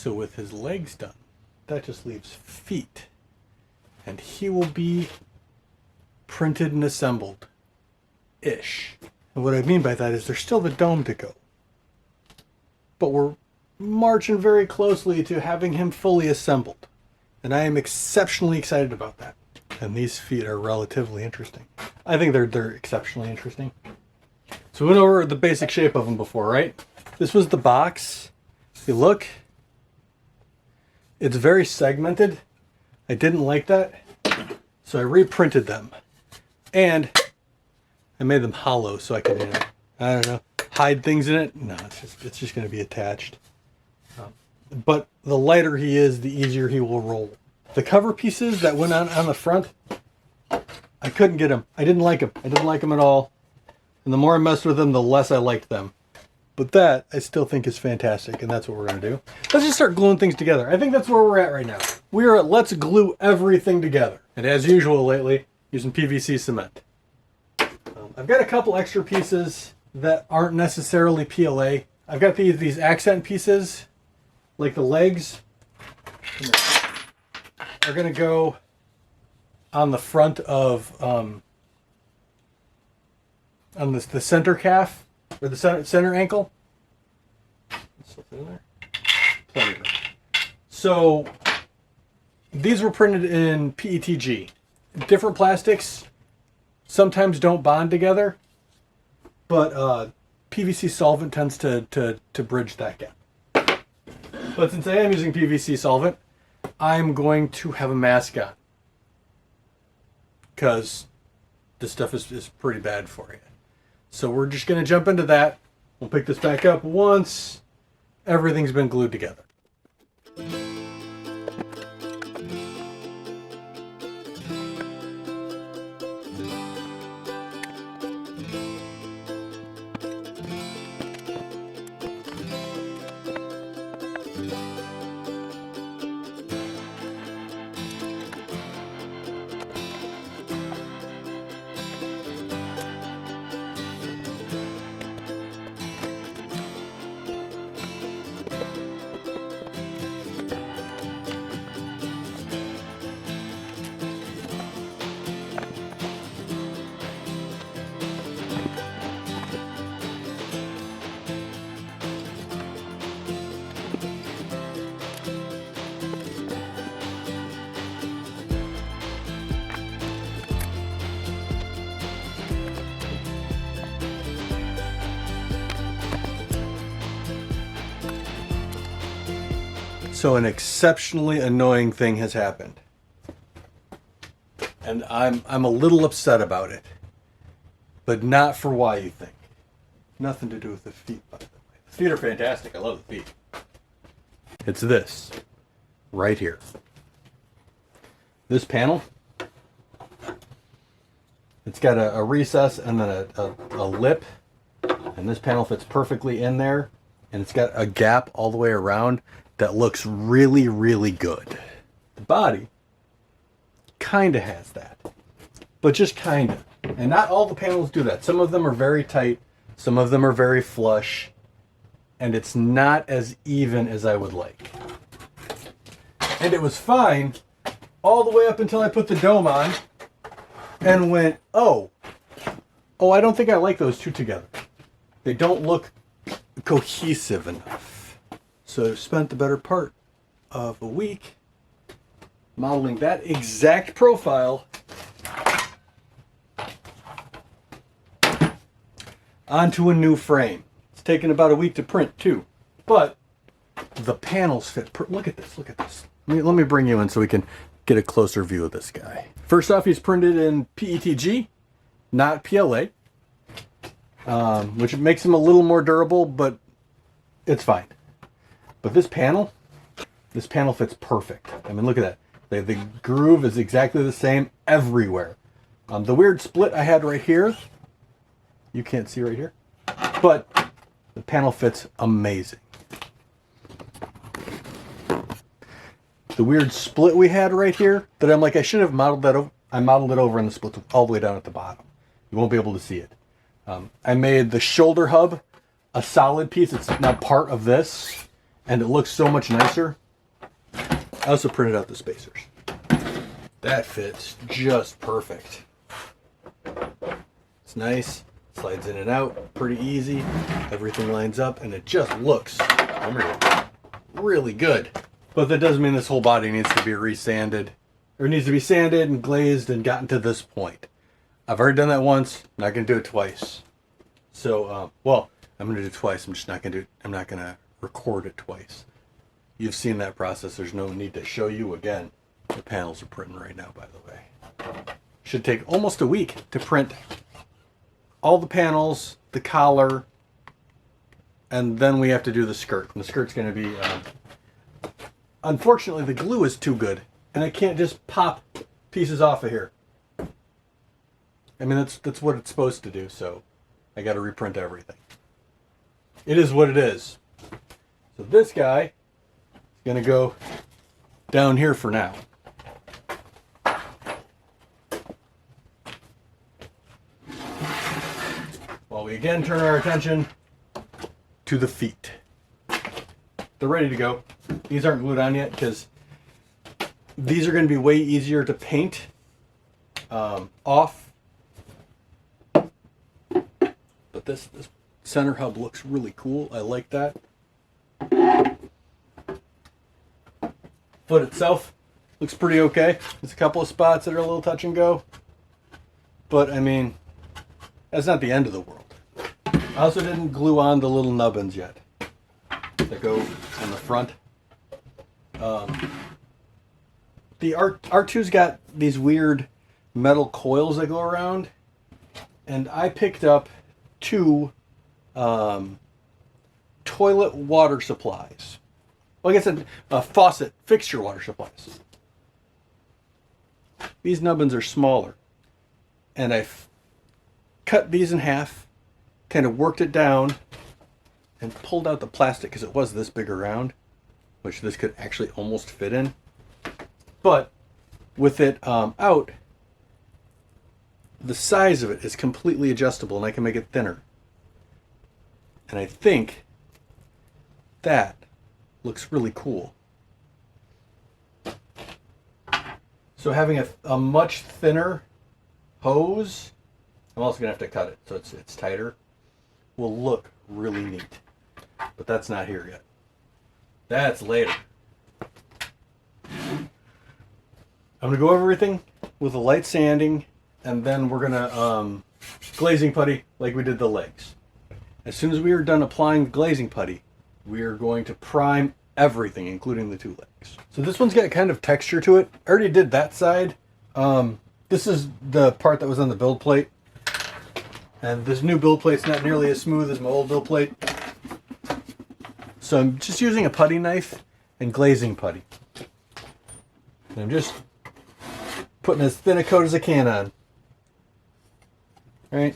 So with his legs done, that just leaves feet. And he will be printed and assembled-ish. And what I mean by that is there's still the dome to go. But we're marching very closely to having him fully assembled. And I am exceptionally excited about that. And these feet are relatively interesting. I think they're exceptionally interesting. So we went over the basic shape of them before, right? This was the box. If you look, it's very segmented. I didn't like that, so I reprinted them. And I made them hollow so I could, I don't know, hide things in it. No, it's just going to be attached. But the lighter he is, the easier he will roll. The cover pieces that went on the front, I couldn't get them. I didn't like them. I didn't like them at all. And the more I messed with them, the less I liked them. But that, I still think is fantastic, and that's what we're going to do. Let's just start gluing things together. I think that's where we're at right now. We are at let's glue everything together. And as usual lately, using PVC cement. I've got a couple extra pieces that aren't necessarily PLA. I've got these accent pieces, like the legs, are going to go on the front of, on the center calf, or the center ankle. So these were printed in PETG. Different plastics sometimes don't bond together, but PVC solvent tends to bridge that gap. But since I am using PVC solvent, I'm going to have a mask on, because this stuff is pretty bad for you. So we're just going to jump into that. We'll pick this back up once everything's been glued together. So an exceptionally annoying thing has happened. And I'm a little upset about it. But not for why you think. Nothing to do with the feet, by the way. The feet are fantastic. I love the feet. It's this. Right here. This panel. It's got a recess and then a lip. And this panel fits perfectly in there. And it's got a gap all the way around that looks really, really good. The body kind of has that, but just kind of. And not all the panels do that. Some of them are very tight, some of them are very flush, and it's not as even as I would like. And it was fine all the way up until I put the dome on and went, oh, I don't think I like those two together. They don't look cohesive enough. So I've spent the better part of a week modeling that exact profile onto a new frame. It's taken about a week to print too, but the panels fit. Look at this, look at this. Let me bring you in so we can get a closer view of this guy. First off, he's printed in PETG, not PLA, which makes him a little more durable, but it's fine. But this panel fits perfect. I mean, look at that. The groove is exactly the same everywhere. The weird split I had right here, you can't see right here, but the panel fits amazing. The weird split we had right here, that I'm like, I should have modeled that over. I modeled it over and the split all the way down at the bottom. You won't be able to see it. I made the shoulder hub a solid piece. It's now part of this. and it looks so much nicer. I also printed out the spacers. That fits just perfect. It's nice, slides in and out, pretty easy. Everything lines up, and it just looks really good. But that doesn't mean this whole body needs to be resanded, or needs to be sanded and glazed and gotten to this point. I've already done that once. I'm not going to do it twice. So, well, I'm going to do it twice. I'm just not going to do it. I'm not going to record it twice. You've seen that process. There's no need to show you again. The panels are printing right now, by the way. Should take almost a week to print all the panels, the collar, and then we have to do the skirt. And the skirt's going to be, unfortunately, the glue is too good, and I can't just pop pieces off of here. I mean, that's what it's supposed to do, so I got to reprint everything. It is what it is. So this guy is going to go down here for now. While we again turn our attention to the feet. They're ready to go. These aren't glued on yet because these are going to be way easier to paint off. But this center hub looks really cool. I like that. Foot itself looks pretty okay. There's a couple of spots that are a little touch and go. But I mean, that's not the end of the world. I also didn't glue on the little nubbins yet that go on the front. The R2's got these weird metal coils that go around, and I picked up 2 toilet water supplies. Well, I guess a faucet fixture water supplies. These nubbins are smaller, and I cut these in half, kind of worked it down, and pulled out the plastic because it was this big around, which this could actually almost fit in. But with it out, the size of it is completely adjustable, and I can make it thinner. And I think that looks really cool. So having a much thinner hose, I'm also going to have to cut it so it's tighter, will look really neat. But that's not here yet. That's later. I'm going to go over everything with a light sanding, and then we're going to glazing putty like we did the legs. As soon as we are done applying the glazing putty, we are going to prime everything, including the 2 legs. So this one's got kind of texture to it. I already did that side. This is the part that was on the build plate. And this new build plate's not nearly as smooth as my old build plate. So I'm just using a putty knife and glazing putty. And I'm just putting as thin a coat as I can on. All right.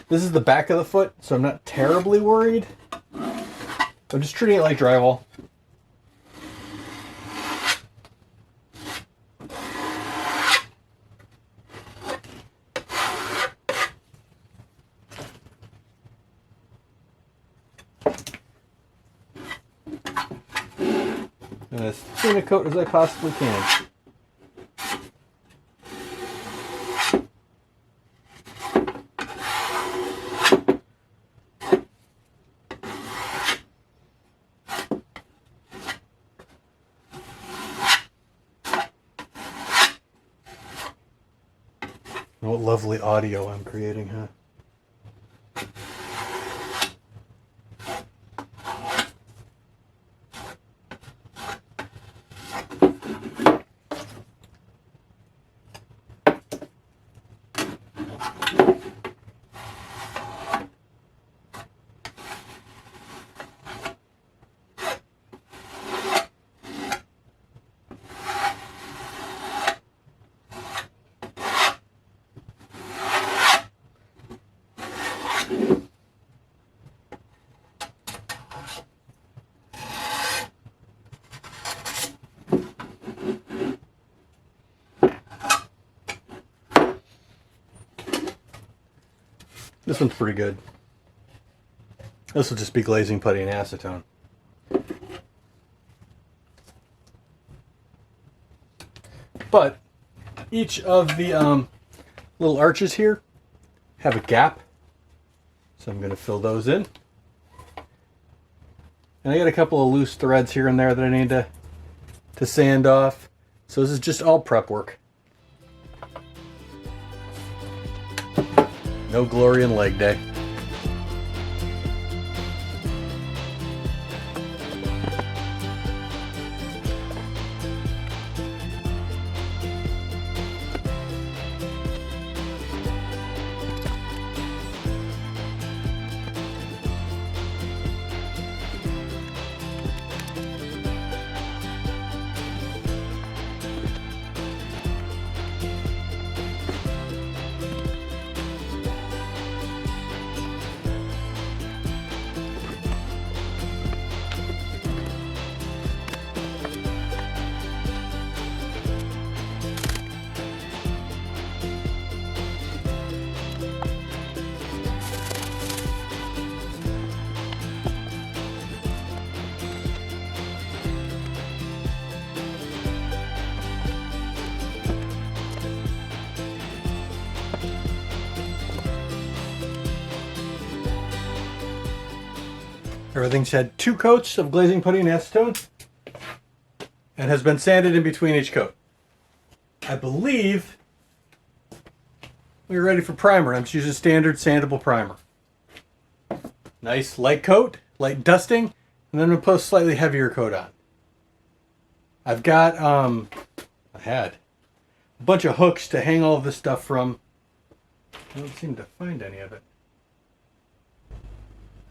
This is the back of the foot, so I'm not terribly worried. I'm just treating it like drywall. And as thin a coat as I possibly can. What lovely audio I'm creating, huh? This one's pretty good. This will just be glazing, putty, and acetone. But each of the little arches here have a gap. So I'm going to fill those in. And I got a couple of loose threads here and there that I need to sand off. So this is just all prep work. No glory in leg day. Everything's had 2 coats of glazing, putty, and acetone, and has been sanded in between each coat. I believe we're ready for primer. I'm just using standard sandable primer. Nice light coat, light dusting, and then I'm going to put a slightly heavier coat on. I've got, I had a bunch of hooks to hang all of this stuff from. I don't seem to find any of it.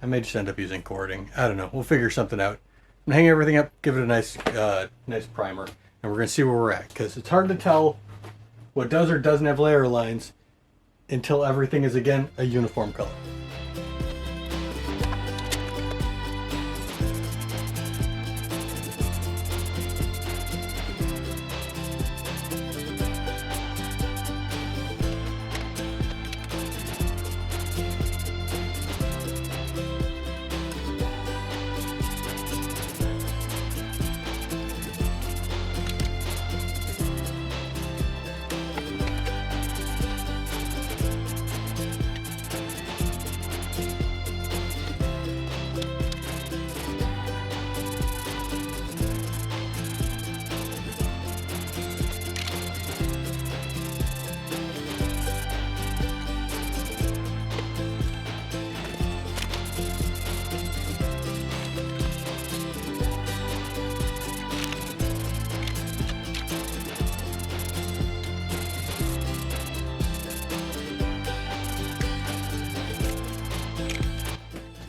I may just end up using cording. I don't know. We'll figure something out. I'm gonna hang everything up, give it a nice, nice primer, and we're gonna see where we're at. Because it's hard to tell what does or doesn't have layer lines until everything is again a uniform color.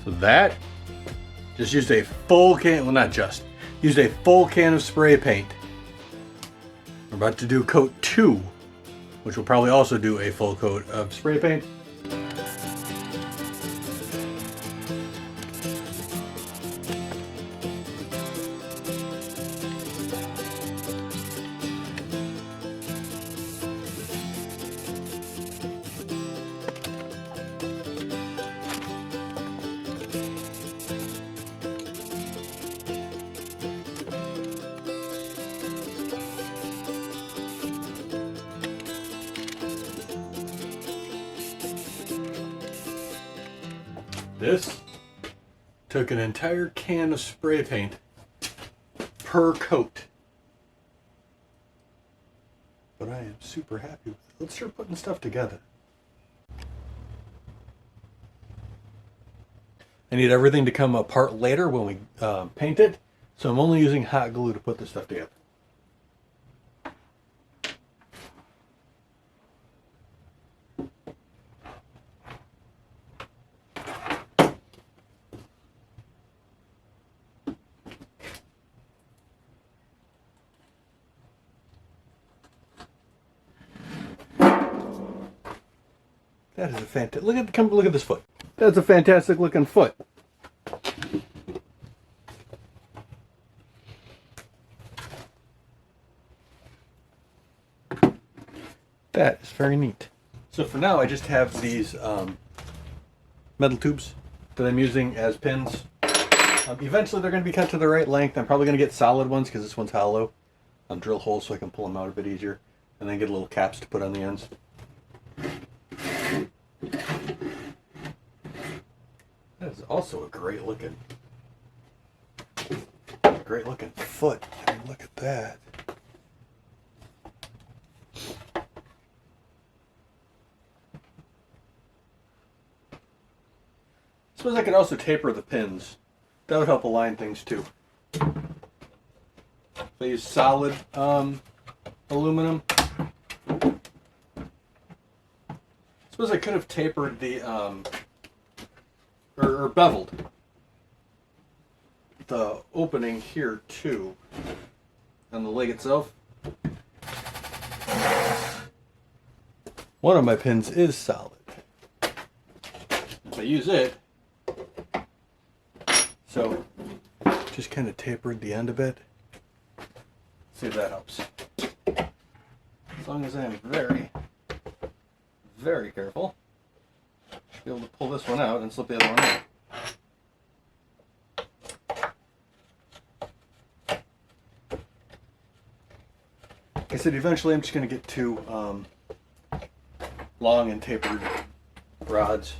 So that just used a full can, well not just, used a full can of spray paint. We're about to do coat 2, which will probably also do a full coat of spray paint. This took an entire can of spray paint per coat. But I am super happy with it. Let's start putting stuff together. I need everything to come apart later when we paint it, so I'm only using hot glue to put this stuff together. That is a fantastic. Look at this foot. That's a fantastic looking foot. That is very neat. So for now, I just have these metal tubes that I'm using as pins. Eventually they're going to be cut to the right length. I'm probably going to get solid ones because this one's hollow. I'll drill holes so I can pull them out a bit easier. And then get little caps to put on the ends. That is also a great looking foot. I mean, look at that. Suppose I could also taper the pins. That would help align things too. If I use solid aluminum. Suppose I could have tapered the or beveled the opening here too on the leg itself. One of my pins is solid. If I use it, so just kind of tapered the end a bit. See if that helps. As long as I am very, very careful, I'll be able to pull this one out and slip the other one out. Like I said, eventually I'm just going to get two long and tapered rods.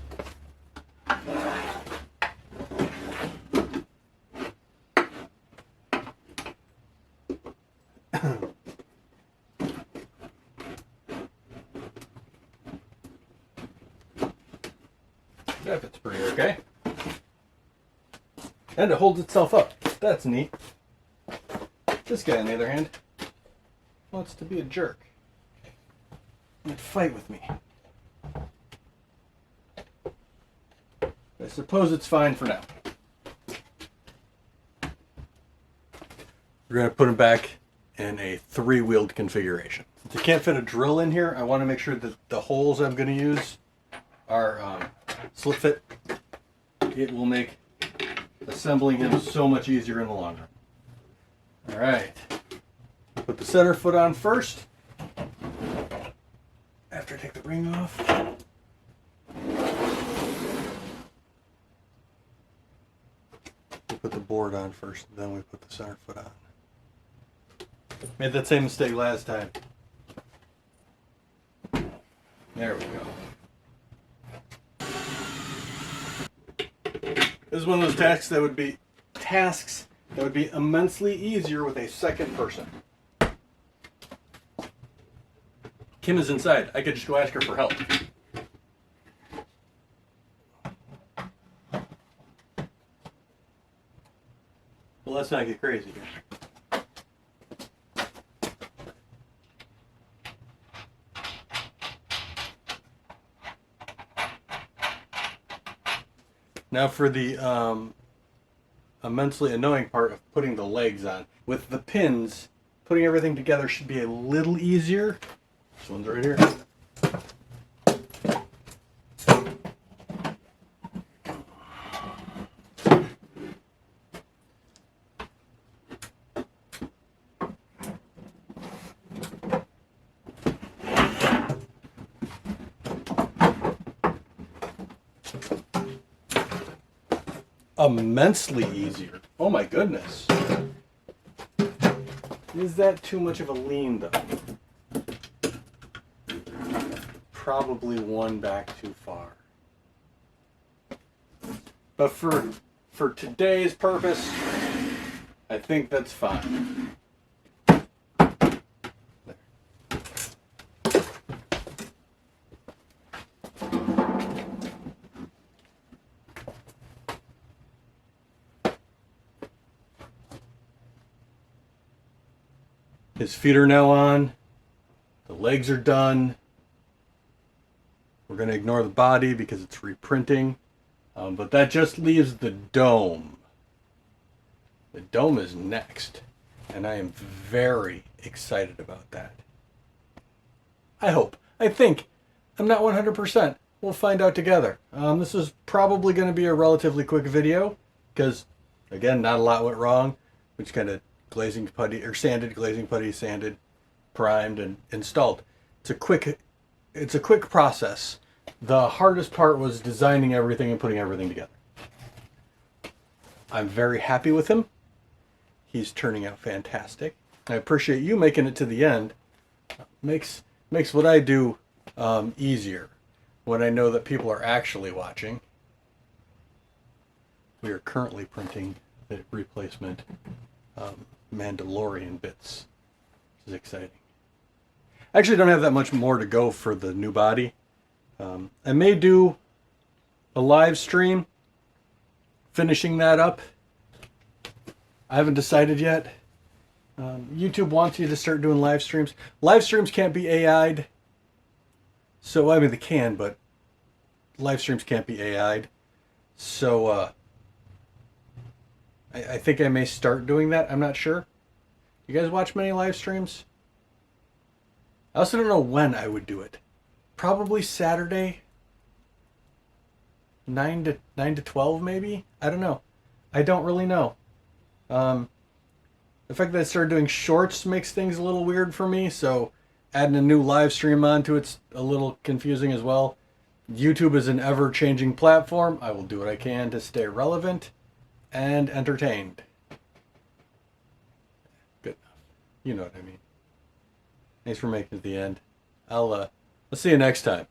That fits pretty okay. And it holds itself up. That's neat. This guy, on the other hand, wants to be a jerk and fight with me. I suppose it's fine for now. We're going to put him back in a 3-wheeled configuration. Since I can't fit a drill in here, I want to make sure that the holes I'm going to use are slip fit. It will make assembling him so much easier in the long run. Alright. Put the center foot on first. After I take the ring off. We put the board on first, then we put the center foot on. Made that same mistake last time. There we go. This is one of those tasks that would be immensely easier with a second person. Kim is inside. I could just go ask her for help. Well, let's not get crazy here. Now for the immensely annoying part of putting the legs on. With the pins, putting everything together should be a little easier. This one's right here. Immensely easier. Oh my goodness. Is that too much of a lean though? Probably one back too far. But for today's purpose, I think that's fine. His feet are now on. The legs are done. We're going to ignore the body because it's reprinting. But that just leaves the dome. The dome is next. And I am very excited about that. I hope. I think. I'm not 100%. We'll find out together. This is probably going to be a relatively quick video. Because, again, not a lot went wrong. We just kind of glazing putty, or sanded, glazing putty, sanded, primed, and installed. It's a quick process. The hardest part was designing everything and putting everything together. I'm very happy with him. He's turning out fantastic. I appreciate you making it to the end. Makes what I do easier when I know that people are actually watching. We are currently printing the replacement Mandalorian bits, which is exciting. I actually don't have that much more to go for the new body. I may do a live stream finishing that up. I haven't decided yet. YouTube wants you to start doing live streams. Live streams can't be AI'd. So, I mean, they can, but live streams can't be AI'd. So, I think I may start doing that. I'm not sure. You guys watch many live streams? I also don't know when I would do it. Probably Saturday. 9 to 12 maybe? I don't know. I don't really know. The fact that I started doing shorts makes things a little weird for me, so adding a new live stream onto it's a little confusing as well. YouTube is an ever-changing platform. I will do what I can to stay relevant and entertained. Good enough. You know what I mean. Thanks for making it to the end. I'll see you next time.